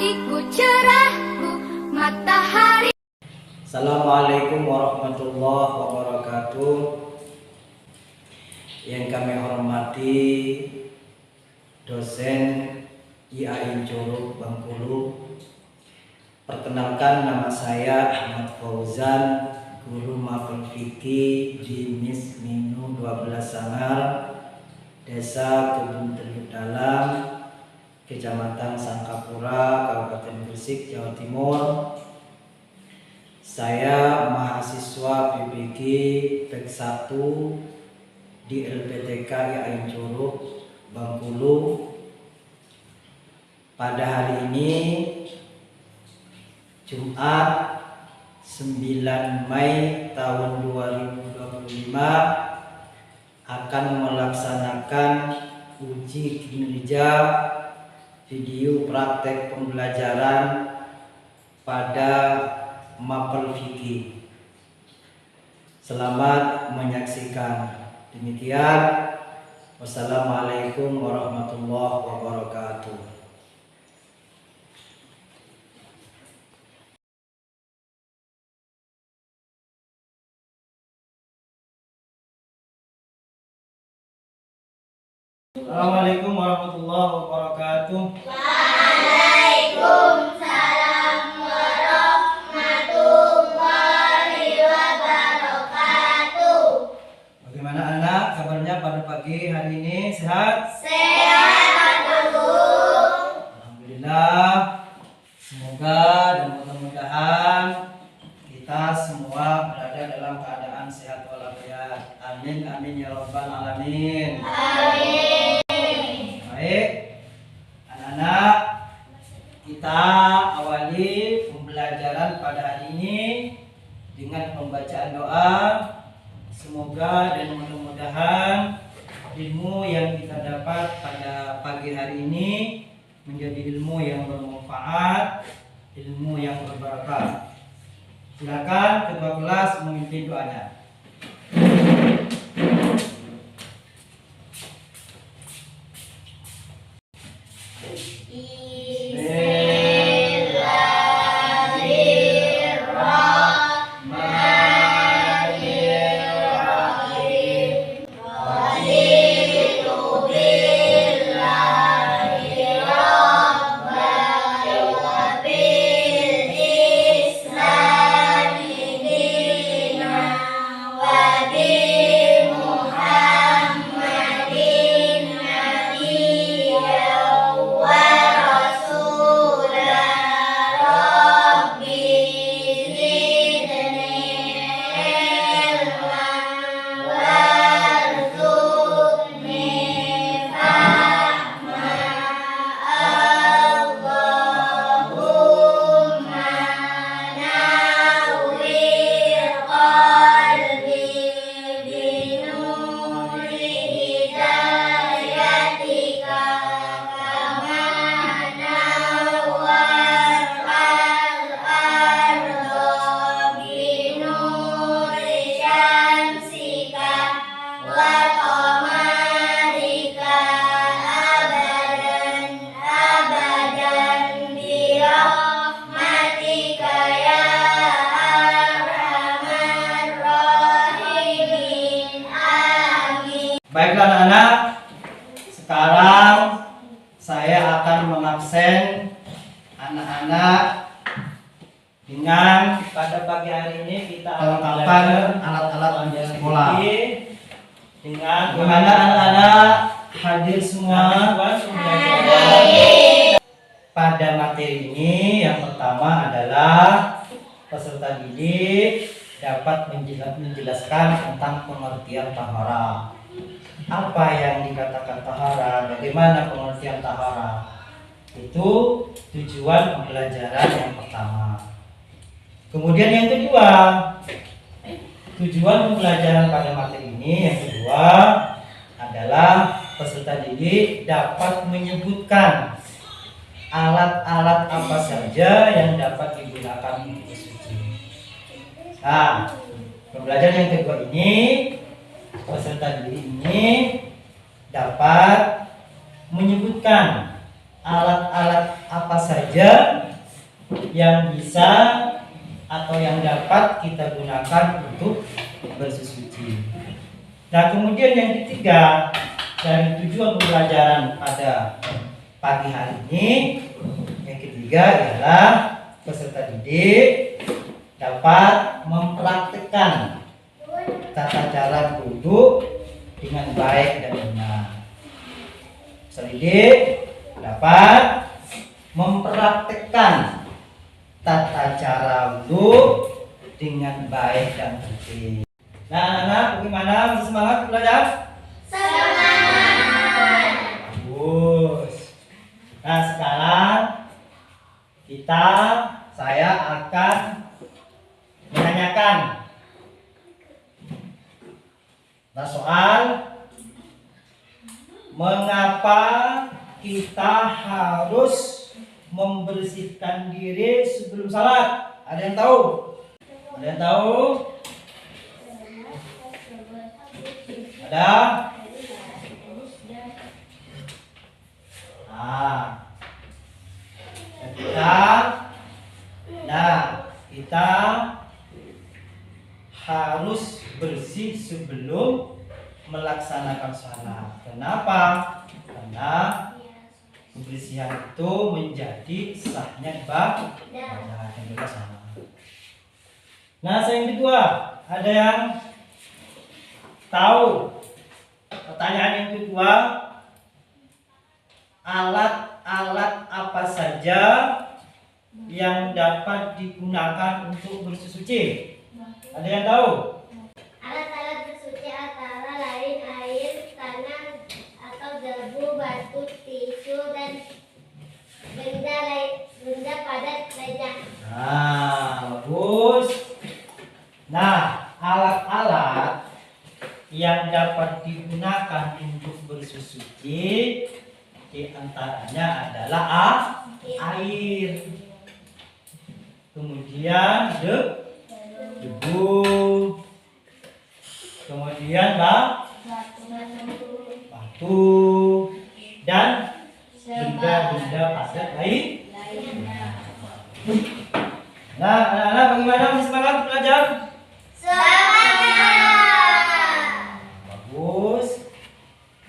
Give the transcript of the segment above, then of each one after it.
ikut cerahku matahari. Assalamualaikum warahmatullahi wabarakatuh. Yang kami hormati dosen IAIN Curug Bengkulu. Perkenalkan, nama saya Ahmad Fauzan, guru mapel fikih di MIS Minu 12 Sangar, Desa Kebun Teluk Dalam, Kecamatan Sangkapura, Kabupaten Gresik, Jawa Timur. Saya mahasiswa PPG PEK 1 di LPTK IAIN Curug Bengkulu. Pada hari ini Jumat 9 Mei tahun 2025 akan melaksanakan uji kinerja video praktek pembelajaran pada mapel fikih. Selamat menyaksikan. Demikian, wassalamualaikum warahmatullahi wabarakatuh. Assalamualaikum warahmatullahi wabarakatuh. Waalaikumsalam warahmatullahi wabarakatuh. Bagaimana anak kabarnya pada pagi hari ini? Sehat? Sehat, Pak Guru. Alhamdulillah. Semoga dan mudah-mudahan kita semua berada dalam keadaan sehat walafiat. Amin amin ya rabbal alamin. Amin. Baik, anak-anak, kita awali pembelajaran pada hari ini dengan pembacaan doa. Semoga dan mudah-mudahan ilmu yang kita dapat pada pagi hari ini menjadi ilmu yang bermanfaat, ilmu yang berbarakah. Silakan ketua kelas memimpin doanya. Baiklah anak-anak, sekarang saya akan mengabsen anak-anak dengan pada pagi hari ini kita perlengkapan alat-alat sekolah. Dengan bagaimana anak-anak hadir semua? Pada materi ini yang pertama adalah peserta didik dapat menjelaskan tentang pengertian taharah. Apa yang dikatakan taharah, bagaimana pengertian taharah. Itu tujuan pembelajaran yang pertama. Kemudian yang kedua, tujuan pembelajaran pada materi ini yang kedua adalah peserta didik dapat menyebutkan alat-alat apa saja yang dapat digunakan untuk suci. Nah, pembelajaran yang kedua ini peserta didik ini dapat menyebutkan alat-alat apa saja yang bisa atau yang dapat kita gunakan untuk bersuci. Nah, kemudian yang ketiga dari tujuan pembelajaran pada pagi hari ini, yang ketiga adalah peserta didik dapat mempraktikkan tata cara duduk dengan baik dan benar. Peserta didik dapat mempraktikkan tata cara wudhu dengan baik dan bersih. Nah, anak-anak, bagaimana? Masih semangat belajar? Semangat. Bagus. Nah, sekarang saya akan menanyakan soal mengapa kita harus membersihkan diri sebelum salat. Ada yang tahu? Ada yang tahu? Ada? Kita harus bersih sebelum melaksanakan salat. Kenapa? Karena kebersihan itu menjadi sahnya ibadah yang juga sama. Nah, yang kedua, ada yang tahu? Pertanyaan yang kedua, alat-alat apa saja yang dapat digunakan untuk bersuci? Ada yang tahu? Alat-alat bersuci antara lain air, tanah atau debu, batu, tisu, dan benda padat lainnya. Nah, bagus. Nah, alat-alat yang dapat digunakan untuk bersuci di antaranya adalah air. Kemudian debu. Kemudian batu dan benda-benda padat lainnya. Nah, anak-anak, bagaimana? Masih semangat belajar? Semangat. Bagus.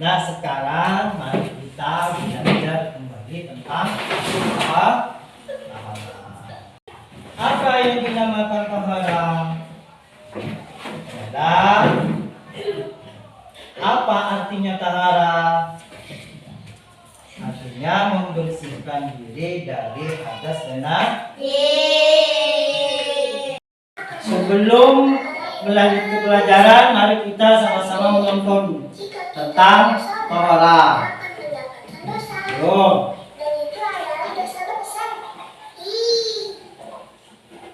Nah, sekarang mari kita belajar kembali tentang apa yang dinamakan tahara. Adalah apa artinya tahara? Artinya membersihkan diri dari hadas dan Sebelum melanjutkan pelajaran, mari kita sama-sama menonton tentang tahara. Yuk. Dan itu adalah dosa besar.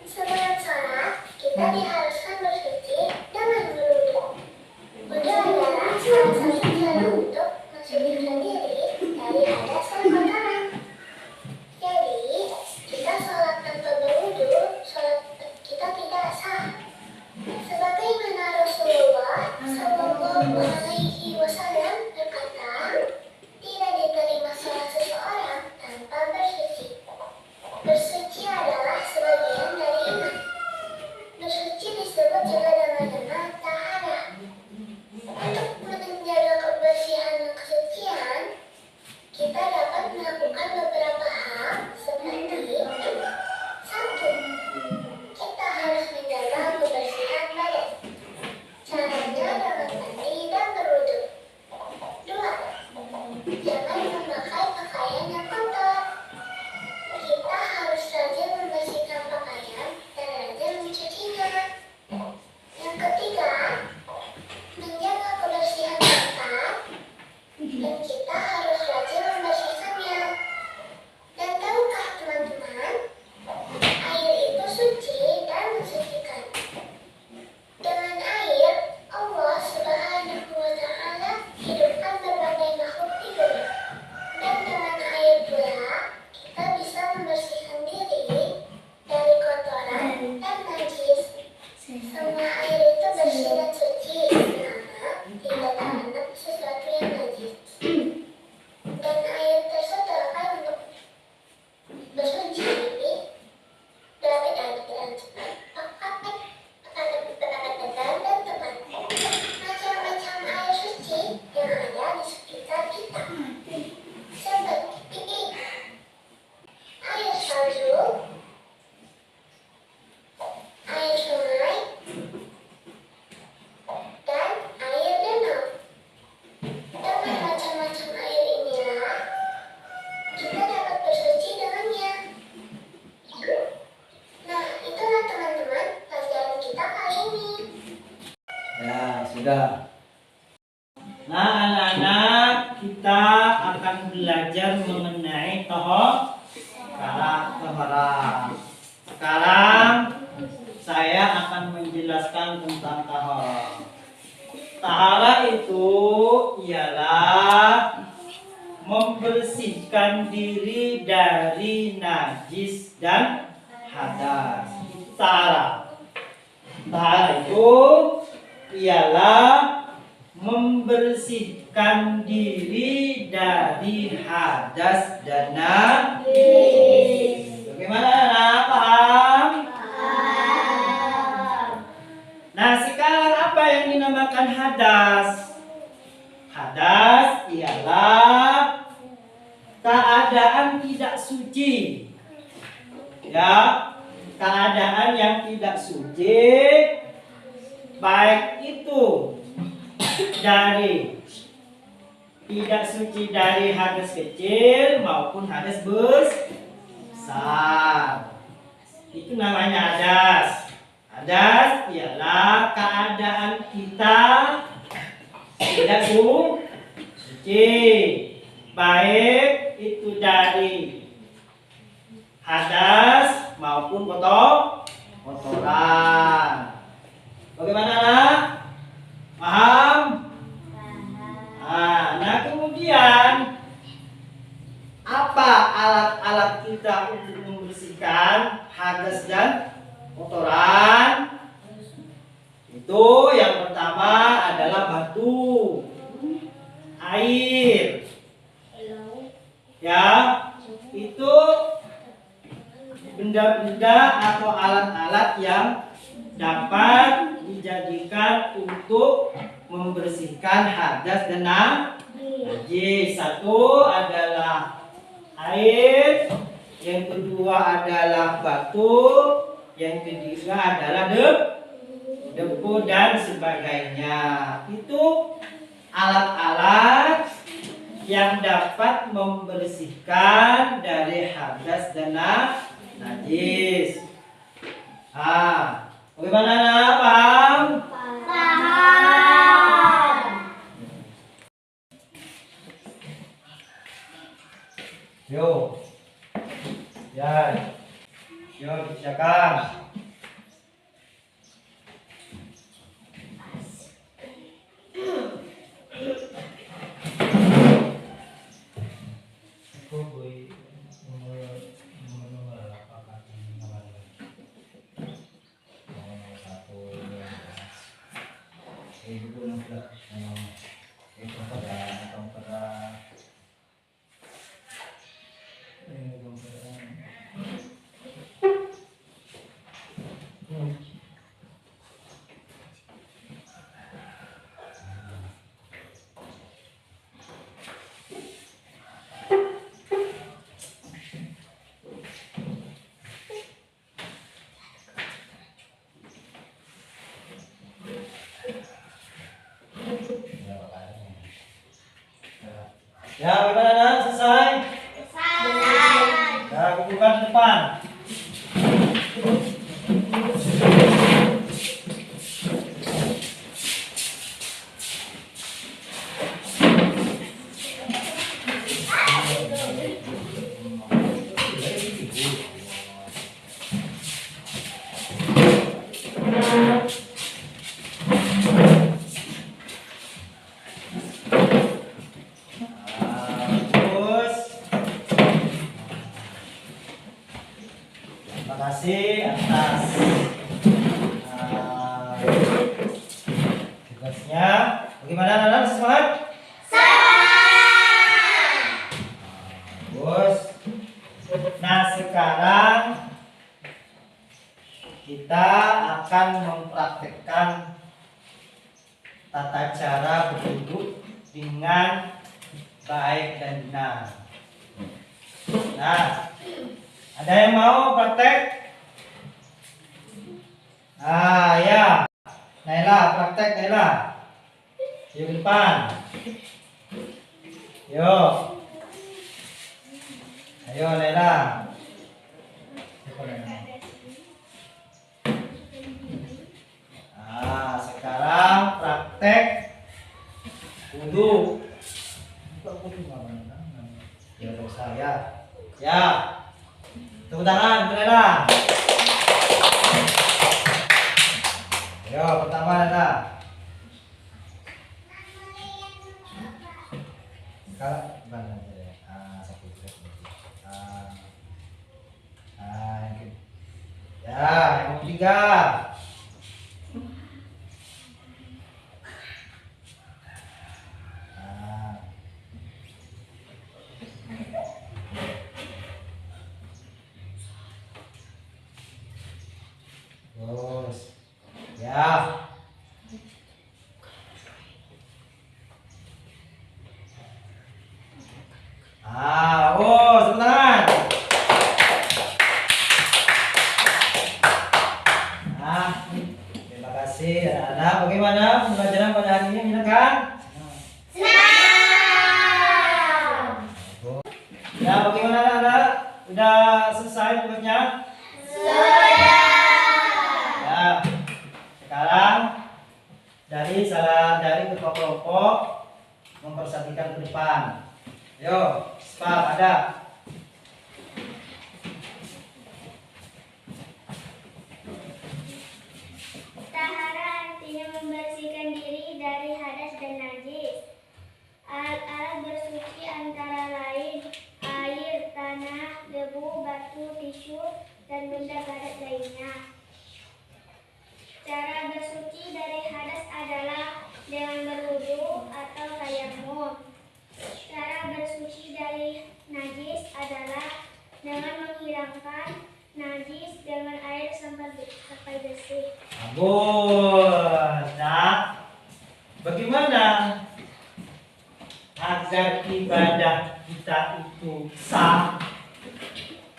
Sebelum sholat, kita diharuskan bersuci dengan berwudu. Wudu adalah salah satu cara untuk mensucikan diri dari hadas dan kotoran. Jadi, jika sholat tanpa berwudu, sholat kita tidak sah. Sebagaimana Rasulullah Shallallahu Alaihi Wasallam berkata, tidak diterima sholat seseorang bersuci dengan cepat. Dan teman. Macam-macam air suci yang ada di sekitar kita. Seperti air salju, air sungai, dan air danau. Dengan macam-macam air inilah kita dapat bersuci dengannya. Nah, itulah teman-teman pelajaran kita kali ini. Ya, sudah. Nah, anak-anak, kita akan belajar mengenai tohara. Sekarang saya akan menjelaskan tentang tahara. Tahara itu ialah membersihkan diri dari najis dan hadas. Tahara. Tahara itu ialah membersihkan diri dari hadas dan najis. Bagaimana, anak? Paham? Nah, sekarang apa yang dinamakan hadas? Hadas ialah keadaan tidak suci. Ya, keadaan yang tidak suci, baik itu dari tidak suci dari hadas kecil maupun hadas besar. Itu namanya hadas. Hadas ialah keadaan kita tidak suci, baik itu dari hadas maupun kotoran. Bagaimana, anak? Paham? Nah, kemudian apa alat-alat kita untuk membersihkan hadas dan kotoran? Itu yang pertama adalah batu, air. Ya, itu benda-benda atau alat-alat yang dapat dijadikan untuk membersihkan hadas dan najis. Satu adalah air, yang kedua adalah batu, yang ketiga adalah debu dan sebagainya. Itu alat-alat yang dapat membersihkan dari hadas dan najis. Bagaimana, anak? Paham? Paham. Yo, ya, yo, silakan. Ya, bagaimana, anak? Selesai? Selesai. Ya, kumpulkan ke depan. Terima kasih atas tugasnya. Bagaimana, anak-anak? Semangat? Semangat. Bagus. Nah, Nah, sekarang kita akan mempraktekkan tata cara berduduk dengan baik dan benar. Nah, ada yang mau praktek? Ya. Naila, praktek Naila. Yuk ke depan. Yuk. Ayo Naila. Sekarang praktek wudhu. Ya, terus saya. Ya. Tepuk tangan, Naila. Ayo, pertama Naila. Kalau mana ya? Satu. Ya, yang ketiga. Terus, ya. Sebentar. Terima kasih anak-anak. Bagaimana pembelajaran pada hari ini, menyenangkan? Ya, bagaimana anak-anak? Udah selesai tugasnya? Ya. Sekarang dari kelompok-kelompok mempersatukan ke depan. Ayo, start ada. Tahara artinya membersihkan diri dari hadas dan najis. Alat-alat bersuci antara lain air, tanah, debu, batu, tisu, dan benda padat lainnya. Cara bersuci dari hadas adalah dengan berwudu atau tayamum. Cara bersuci dari najis adalah dengan menghilangkan najis dengan air sampai bersih. Bagus. Nah, bagaimana agar ibadah kita itu sah?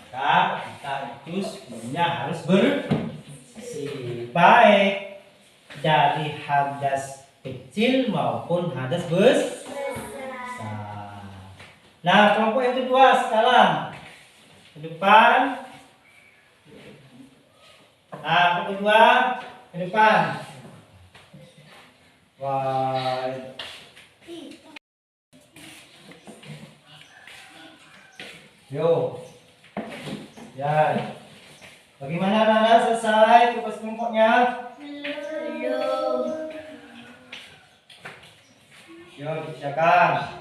Kita itu sebenarnya harus bersih, baik dari hadas kecil maupun hadas besar. Nah, kelompok yang kedua sekarang ke depan. Kelompok kedua ke depan. Wah. Yo. Ya. Bagaimana anak-anak, selesai tugas kelompoknya? Belum. Yo, dikerjakan.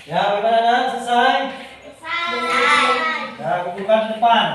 Ya, bagaimana anak? Selesai? Ya, kumpulkan ke depan.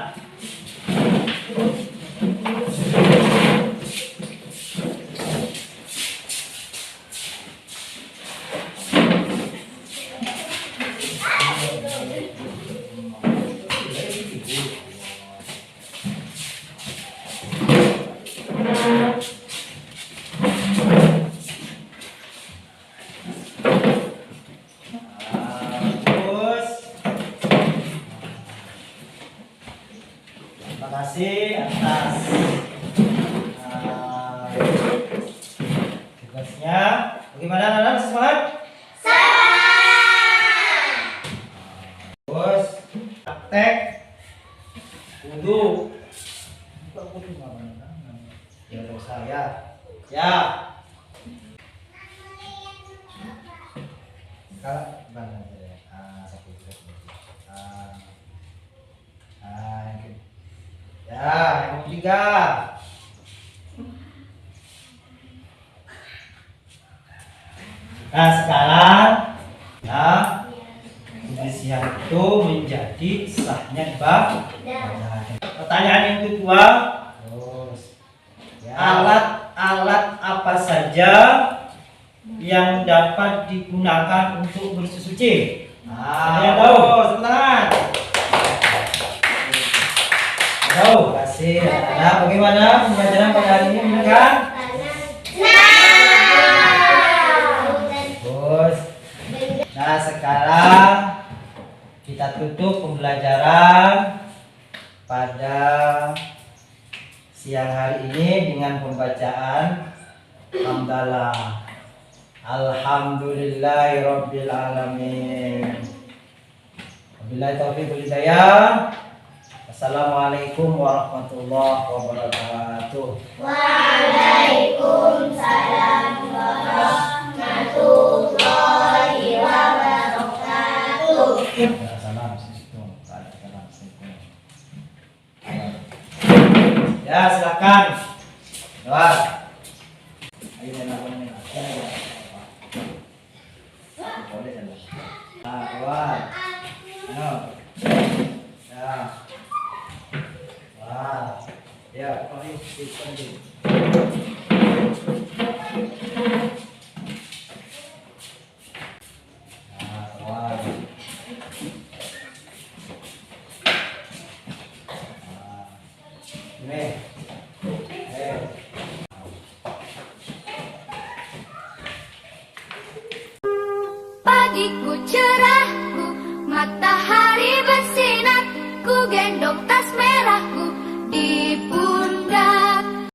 Bagaimana anak-anak, masih semangat? Terus praktek wudhu. Ya tahu saya. Ya. Kalau mana ya? Satu dua tiga. Ya, yang ketiga. Nah sekarang, nah kebersihan itu menjadi sahnya ibadah. Pertanyaan yang kedua, alat-alat apa saja yang dapat digunakan untuk bersuci? Ada yang tahu? Sebentar. Tahu? Kasih. Nah, bagaimana pembelajaran pada hari ini, mendengar? Nah sekarang kita tutup pembelajaran pada siang hari ini dengan pembacaan hamdalah. Alhamdulillahirabbil alamin. Wabillahi taufiq wal hidayah. Assalamualaikum warahmatullahi wabarakatuh. Waalaikumsalam warahmatullahi wabarakatuh. Ya, silakan. Doa. Ayo boleh doa. Ya. Wah. Ya, ayo kita Pagiku cerahku, matahari bersinar, ku gendong tas merahku di